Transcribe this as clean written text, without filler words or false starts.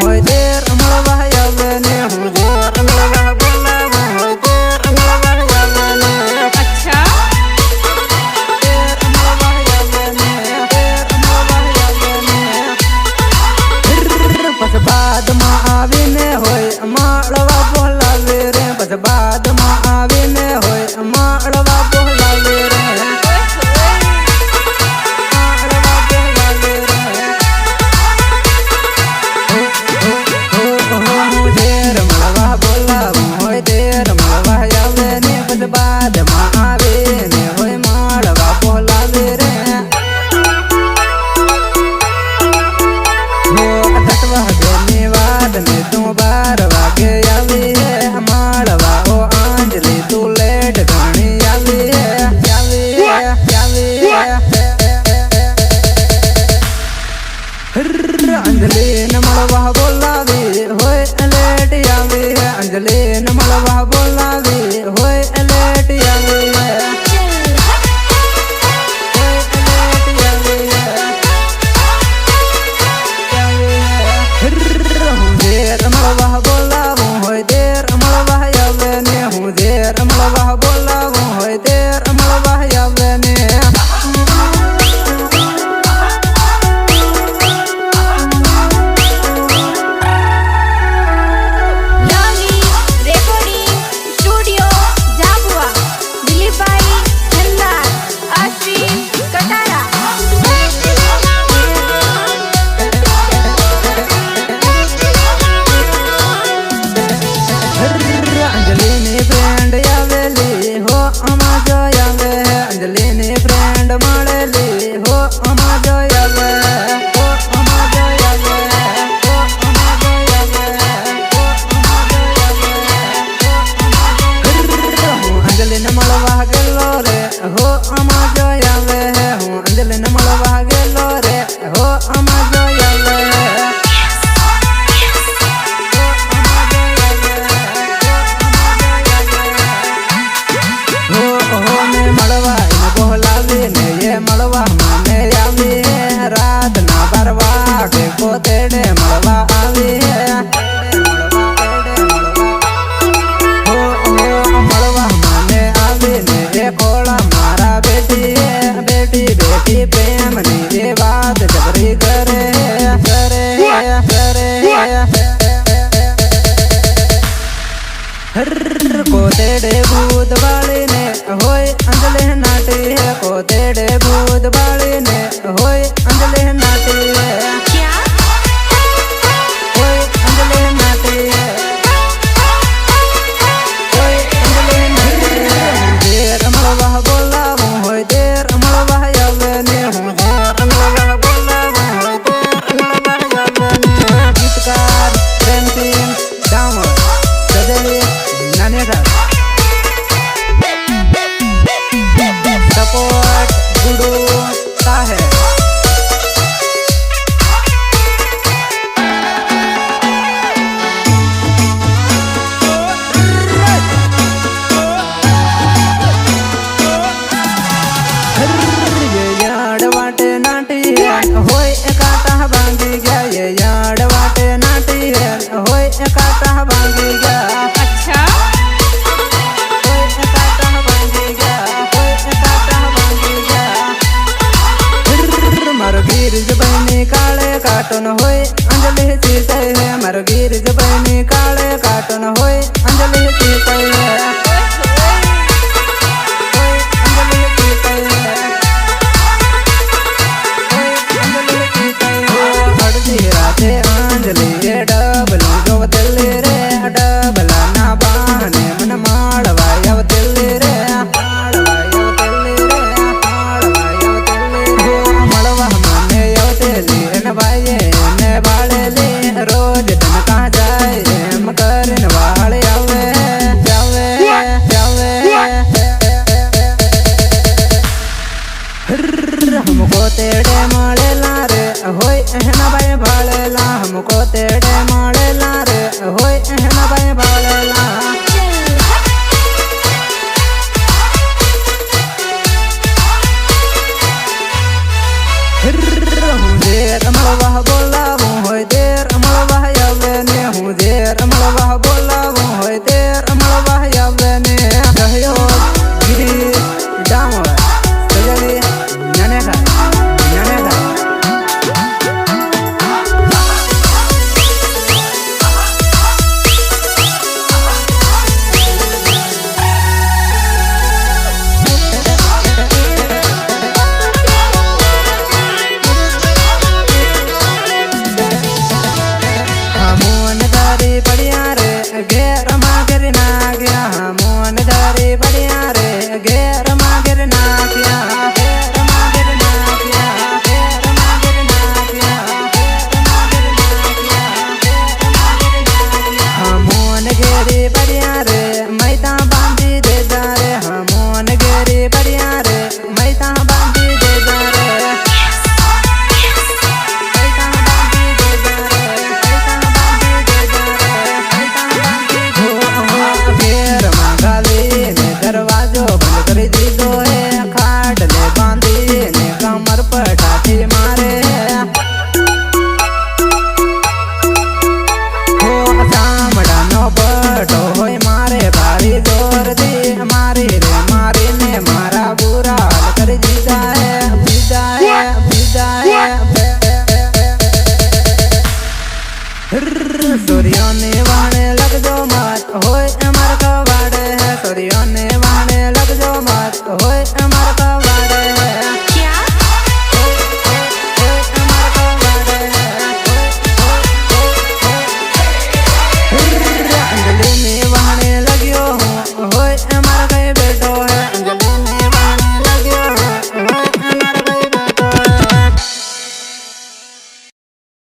होय देर मलवा आवे ने हूँ देर मलवा बोलावा होय देर मलवा आवे ने। अच्छा देर मलवा आवे ने देर मलवा आवे ने। बस बाद में आवे ने होय मलवा बोलावे रे बस बाद में आवे ने होय मलवा बोलावे रे। बाद में आवे ने होय मलवा बोलावे रे। हो दटवा देने बाद में तू 12 वागे आवे है मलवा ओ अंजलि तू लेट घणी आवे है आवे है आवे है। अंजलि न मलवा बोलावे होय लेट आवे है अंजलि न मलवा बोलावे होय लेट आवे है। देर मलवा बोलावो होय देर मलवा आवे ने हूँ देर मलवा बोलावो होय देर मलवा आवे ने। मलवा माने आवे रात ना बरवा के कोतेड़े मलवा आवे हो मलवा माने आवे ने ये कोला मारा बेटी बेटी बेटी प्रेम नी ये बात जबरी करे करे करे। कोतेड़े भूत वाले ने होय अंजलि नाटी है कोतेड़े भूत वाले ने होय अंजलि नाटी है होय अंजलि नाटी है होय अंजलि नाटी है। देर मलवा बोलावो होय देर मलवा आवे ने हूँ देर मलवा बोलावो होय देर मलवा आवे ने। गीतकार प्रेम सिंह डामोर सजली नानेरा सपोर्ट गुडू का है। ये याड वाटे नाटी है होय काटा भांगी गया ये याड वाटे नाटी है होय काटा भांगी गया। अच्छा गिरज बहनी काले काटन होय अंजलि सीते है मर गिरज बहनी काले काटन होय अंजलि सीते है अंजलि सीते है अंजलि सीते है। अर्धी राते अंजलि ये डबल जो दिल्ली रे डबल ना बहने मन माड़वा यव दिल्ली रे रोज दिन कहाँ जाए मकर वाले आवे जावे जावे। हमको तेड़े माले ला रे होय ना भाई भाले ला हमको तेड़े माले ला रे होय ना भाई भाले ला। देर मलवा बोलावो होय देर मलवा सूर्यों ने वाणे लग जो मत होए अमर कवाड़े है सूर्यों ने वाणे लग जो मत होए